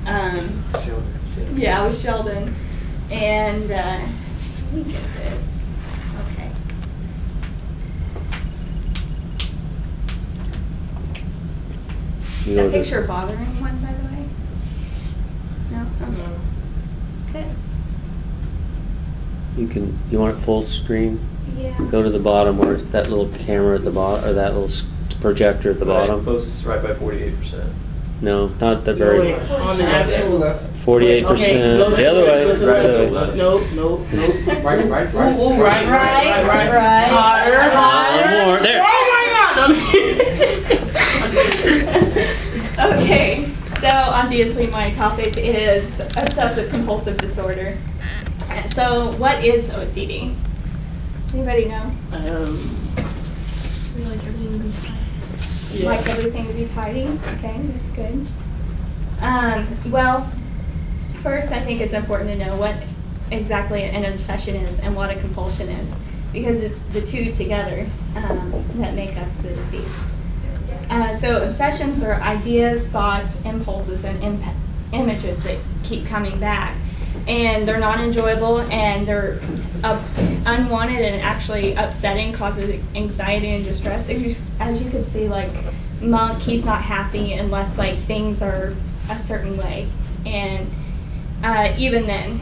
Yeah, with Sheldon. And let me get this. Okay. Is that picture bothering one, by the way? No? Okay. Okay. You want it full screen? Yeah. Go to the bottom where it's that little camera at the bottom, or that little projector at the bottom. Closest right by 48%. No, not at the very. On the actual. 48%. Okay, the other way. Right. Nope. Right. Ooh, right. Higher. More. There. Oh my God. Okay, so obviously my topic is obsessive compulsive disorder. So what is OCD? Anybody know? We like everything to be tidy. Yeah. Like everything to be tidy? Okay, that's good. Well, first I think it's important to know what exactly an obsession is and what a compulsion is, because it's the two together that make up the disease. So obsessions are ideas, thoughts, impulses, and images that keep coming back. And they're not enjoyable, and they're unwanted and actually upsetting, causes anxiety and distress. As you can see, like Monk, he's not happy unless like things are a certain way, and even then.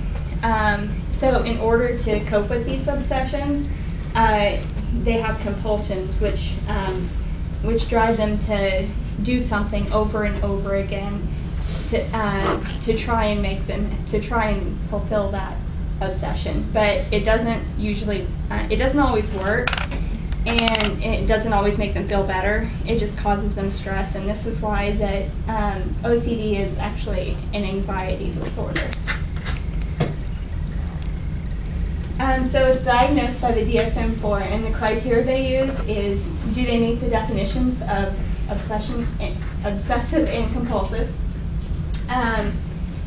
So in order to cope with these obsessions, they have compulsions, which drive them to do something over and over again to try and fulfill that obsession. But it doesn't usually, it doesn't always work, and it doesn't always make them feel better. It just causes them stress, and this is why that OCD is actually an anxiety disorder. So it's diagnosed by the DSM-4, and the criteria they use is, do they meet the definitions of obsessive and compulsive?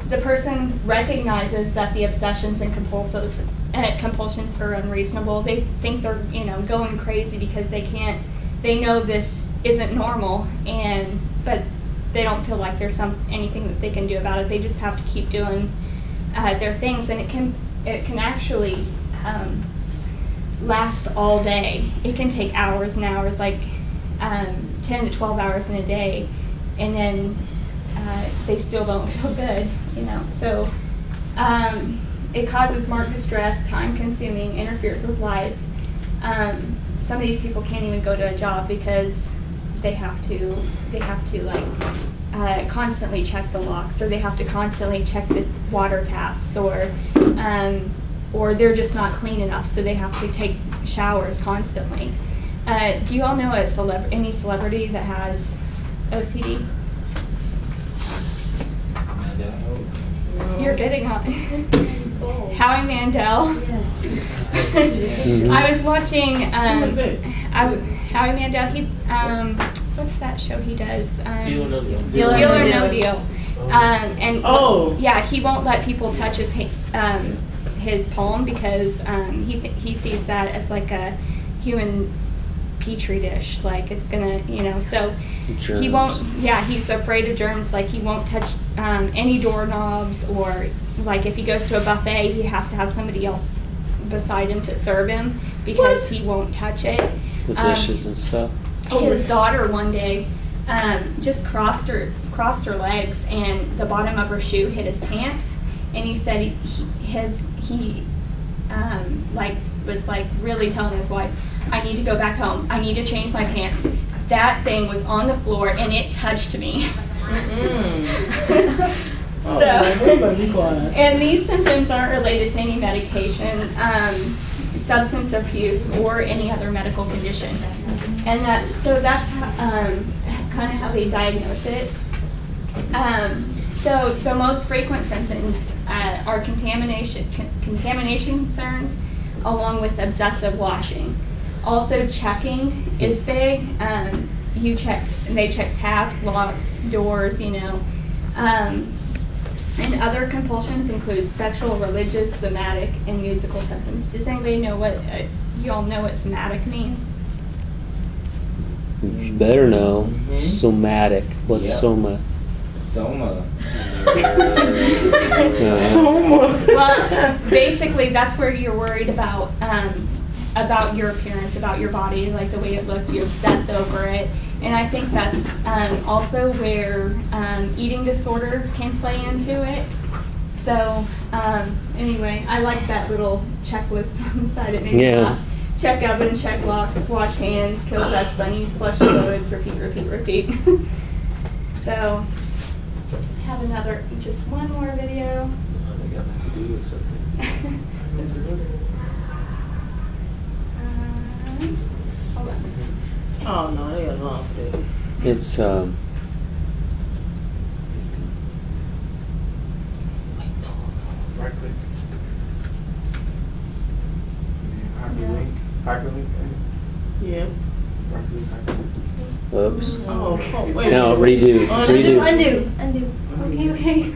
The person recognizes that the obsessions and compulsions are unreasonable. They think they're going crazy because they know this isn't normal, but they don't feel like there's anything that they can do about it. They just have to keep doing their things, and it can actually last all day. It can take hours and hours, like 10 to 12 hours in a day, and then they still don't feel good, So it causes marked distress, time-consuming, interferes with life. Some of these people can't even go to a job because they have to constantly check the locks, or they have to constantly check the water taps, or they're just not clean enough, so they have to take showers constantly. Do you all know any celebrity that has OCD? You're getting on. Howie Mandel. Yes. I was watching Howie Mandel. He what's that show he does? Deal or No Deal. Deal or No Deal. Yeah, he won't let people touch his palm because he sees that as like a human petri dish, like it's gonna, so germs. He won't, he's afraid of germs, like he won't touch any doorknobs, or like if he goes to a buffet, he has to have somebody else beside him to serve him because he won't touch it. The dishes and stuff. His daughter one day just crossed her legs, and the bottom of her shoe hit his pants, and he said he was really telling his wife, I need to go back home. I need to change my pants. That thing was on the floor and it touched me. And these symptoms aren't related to any medication, substance abuse, or any other medical condition. And that's kind of how they diagnose it. So the most frequent symptoms are contamination concerns, along with obsessive washing. Also, checking is big. They check taps, locks, doors, And other compulsions include sexual, religious, somatic, and musical symptoms. Does anybody know you all know what somatic means? You better know. Somatic. What's soma? Soma. Well, basically, that's where you're worried about your appearance, about your body, like the way it looks. You obsess over it, and I think that's also where eating disorders can play into it. So, anyway, I like that little checklist on the side. It made me laugh. Check oven, check locks, wash hands, kill dust bunnies, flush toilets, repeat, repeat, repeat. So, have another, just one more video. I think I have to do with something. Hold on. Oh no, they got long for that. It's Right click. Hyperlink. Hyperlink. Yeah. Right click. Hyperlink. oops. Oh, wait. No, redo. Undo. Okay.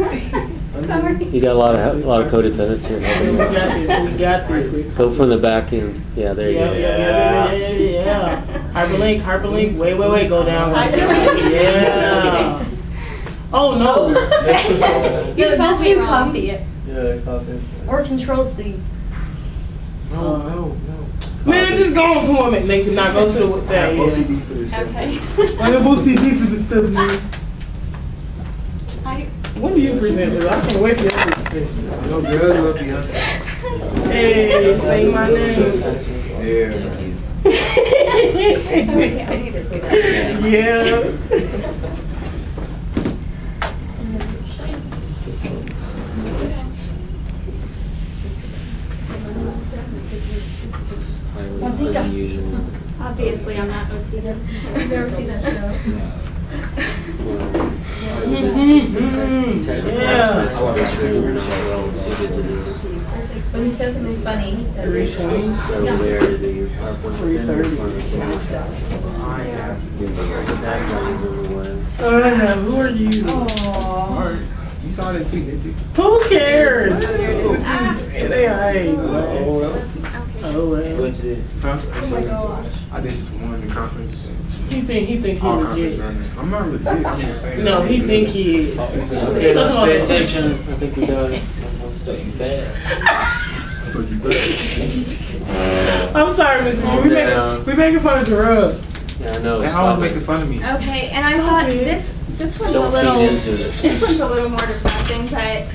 Sorry. You got a lot of coded minutes here. We got this. Go from the back end. Yeah, there you go. Yeah. Hyperlink. Wait. Go down. Hyperlink. Yeah. Oh no. No, just you copy it. Yeah, copy. Or Control C. No. Man, just go on somewhere. Make it not go to the I have that. OCD for this stuff. Okay. I have OCD for this stuff, man. When do you present it? I can't wait for your presentation. No girls love Beyonce. Hey, say my name. Yeah. Sorry, I need to say that. Yeah. Highly unusual. Obviously, I'm not OCD. I've never seen that show. When he says something funny, he says it. So rare that your PowerPoint's been in front of the I have. Who are you? Aww. You saw that tweet, didn't you? Who cares? This is they ain't. Oh well. Huh? Oh my gosh. I just won the conference. And He think he all conference legit. runners. I'm not legit. I'm just saying. No, he think he is. Okay, let's pay attention. I think we got it. So you fast. So you better. I'm sorry, Mr. Calm B. down. We making fun of Gerard. Yeah, I know. They Stop always it. making fun of me. Okay, and I Stop thought it. this one's Don't a little. feed into it. This one's a little more depressing, but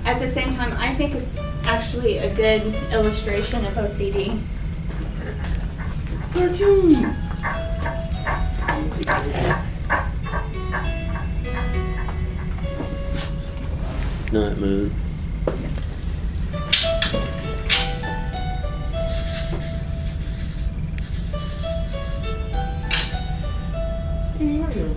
at the same time, I think it's actually a good illustration of OCD. Cartoons. Night moon. See, right here.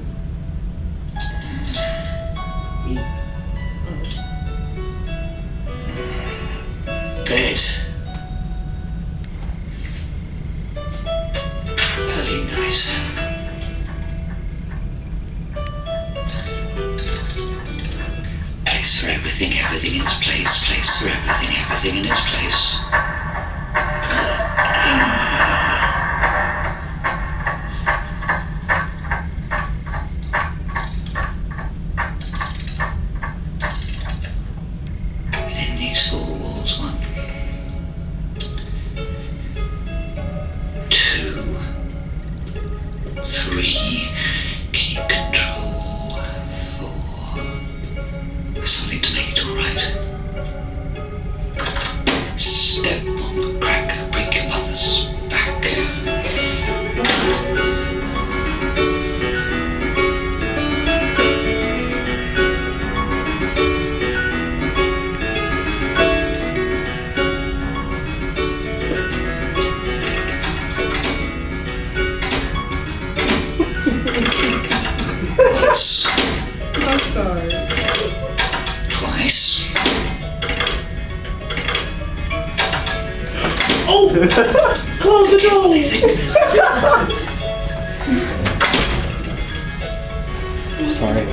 Bed. Early night. Place for everything in its place. Place for everything in its place. Within these four walls, 1, 2, 3, keep control, 4, something to make it alright. Step on the crack, break your mother's back. Once, I'm sorry. twice. Oh! Close the door! Sorry.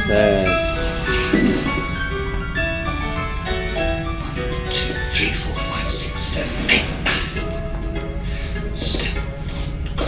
sad. 1, 2, 3, 4, 5, 6, 7, 8. Step on, grab, break.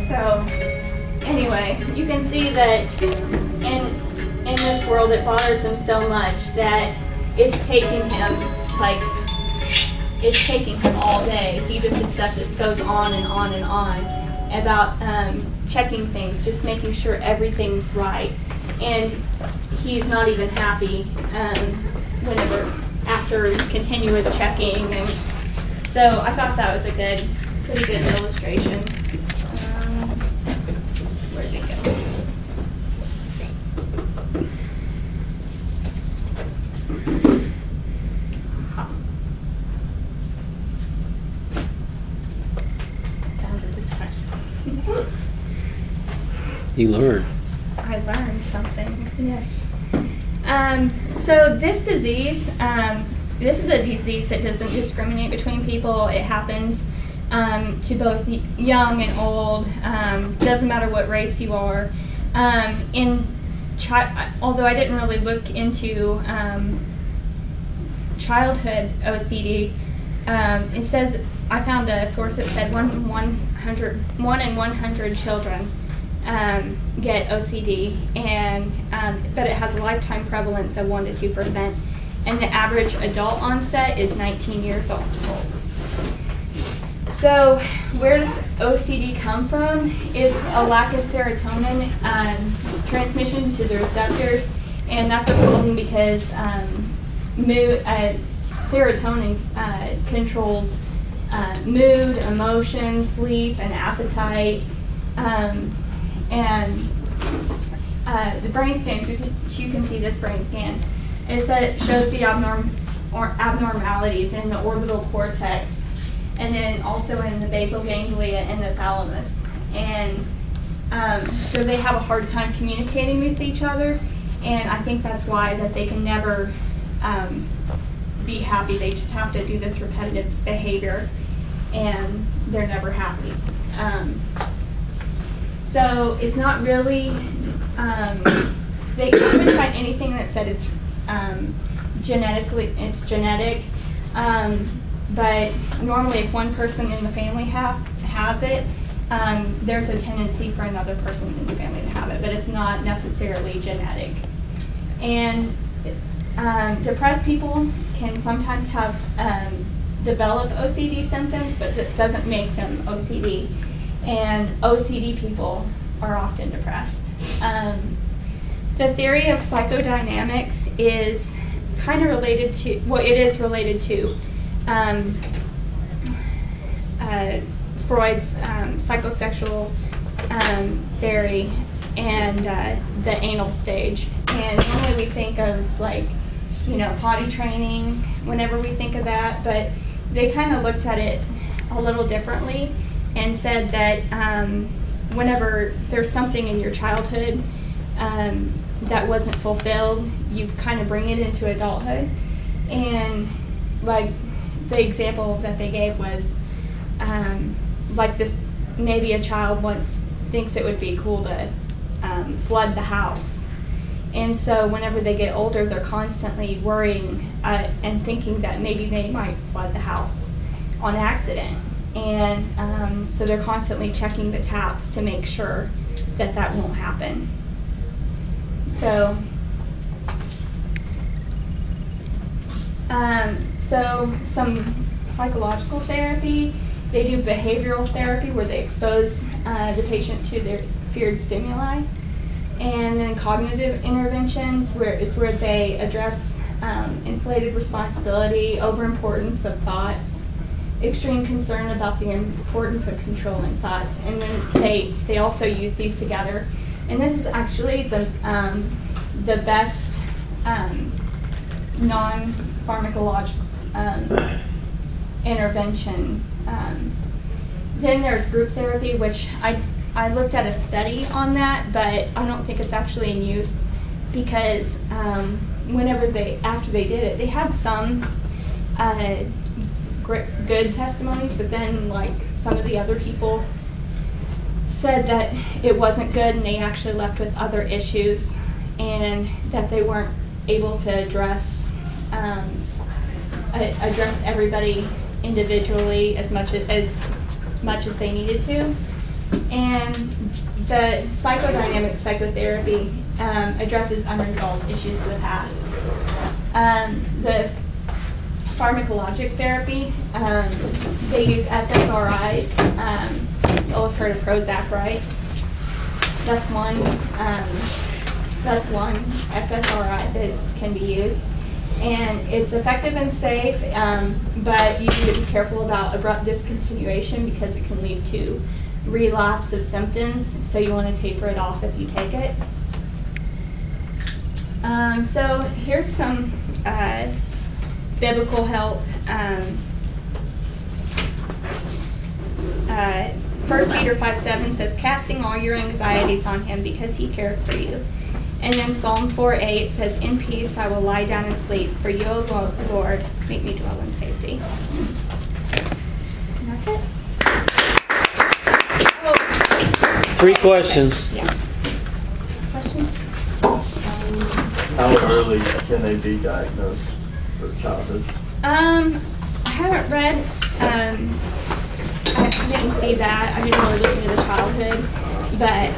So, anyway, you can see that in this world it bothers him so much that it's taking him, it's taking him all day. He just obsesses, goes on and on and on about checking things, just making sure everything's right. And he's not even happy after continuous checking. And so I thought that was a pretty good illustration. Where did it go? Huh. Found it this time. You learn. I learned something, yes. So this disease, this is a disease that doesn't discriminate between people. It happens to both young and old. Doesn't matter what race you are. Although I didn't really look into childhood OCD, it says, I found a source that said 1 in 100 children get OCD, but it has a lifetime prevalence of 1 to 2%, and the average adult onset is 19 years old. So where does OCD come from? It's a lack of serotonin transmission to the receptors, and that's a problem because serotonin controls mood, emotion, sleep, and appetite. And the brain scans, you can see this brain scan, it shows the abnormalities in the orbital cortex, and then also in the basal ganglia and the thalamus. And so they have a hard time communicating with each other, and I think that's why that they can never be happy. They just have to do this repetitive behavior, and they're never happy. So it's not really, they couldn't find anything that said it's genetic, but normally if one person in the family has it, there's a tendency for another person in the family to have it, but it's not necessarily genetic. And depressed people can sometimes develop OCD symptoms, but it doesn't make them OCD. And OCD people are often depressed. The theory of psychodynamics is kind of related to, well, it is related to Freud's psychosexual theory and the anal stage. And normally we think of potty training whenever we think of that, but they kind of looked at it a little differently and said that whenever there's something in your childhood that wasn't fulfilled, you kind of bring it into adulthood. And the example that they gave was maybe a child once thinks it would be cool to flood the house. And so whenever they get older, they're constantly worrying and thinking that maybe they might flood the house on accident. And so they're constantly checking the taps to make sure that that won't happen. So some psychological therapy, they do behavioral therapy where they expose the patient to their feared stimuli. And then cognitive interventions where they address inflated responsibility, overimportance of thoughts, extreme concern about the importance of controlling thoughts, and then they also use these together. And this is actually the best non-pharmacological intervention. Then there's group therapy, which I looked at a study on that, but I don't think it's actually in use because after they did it, they had some good testimonies, but then like some of the other people said that it wasn't good and they actually left with other issues and that they weren't able to address everybody individually as much as they needed to. And the psychodynamic psychotherapy addresses unresolved issues of the past. The pharmacologic therapy, they use SSRIs. You'll have heard of Prozac, right? That's one SSRI that can be used. And it's effective and safe, but you need to be careful about abrupt discontinuation because it can lead to relapse of symptoms, so you want to taper it off if you take it. So here's some biblical help. 1 Peter 5:7 says, casting all your anxieties on him because he cares for you. And then Psalm 4:8 says, in peace I will lie down and sleep, for you, O Lord, make me dwell in safety. And that's it. Oh. 3 questions. Yeah. Questions? How early can they be diagnosed for childhood? I haven't read, I didn't see that. I didn't really look into the childhood, but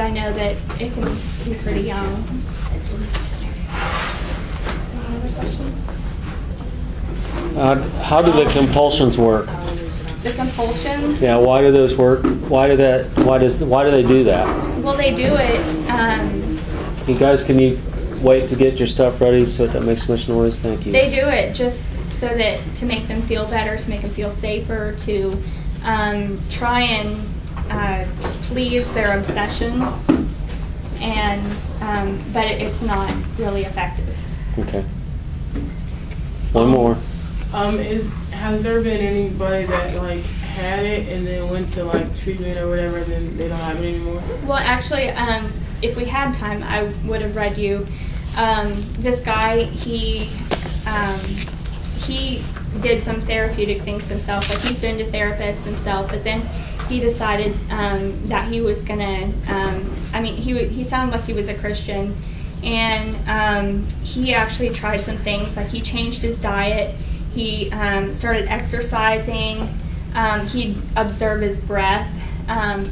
I know that it can be pretty young. Any other questions? How do the compulsions work? The compulsions? Yeah, why do those work? Why do they do that? Well, they do it. You guys, can you wait to get your stuff ready so it doesn't make so much noise? Thank you. They do it just so that to make them feel better, to make them feel safer, to try and please their obsessions, and but it's not really effective. Okay. One more. Has there been anybody that like had it and then went to like treatment or whatever, and then they don't have it anymore? Well, actually, if we had time, I would have read you. This guy, he did some therapeutic things himself. Like he's been to therapists himself, but then he decided that he was gonna. He sounded like he was a Christian, and he actually tried some things. Like he changed his diet. He started exercising. He'd observe his breath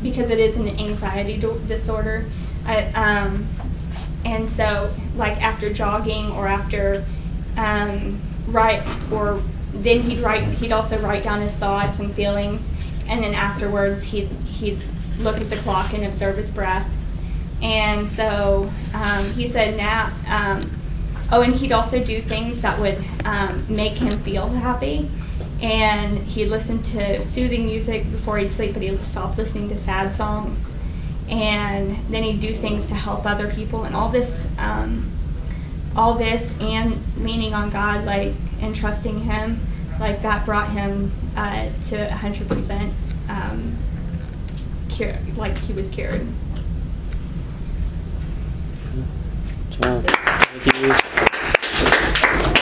because it is an anxiety disorder. And so, like after jogging or after he'd also write down his thoughts and feelings, and then afterwards he'd look at the clock and observe his breath. And so he said now, and he'd also do things that would make him feel happy. And he'd listen to soothing music before he'd sleep, but he'd stop listening to sad songs. And then he'd do things to help other people, and all this and leaning on God, like, and trusting Him, like that brought him to 100% cure, like he was cured. Thank you.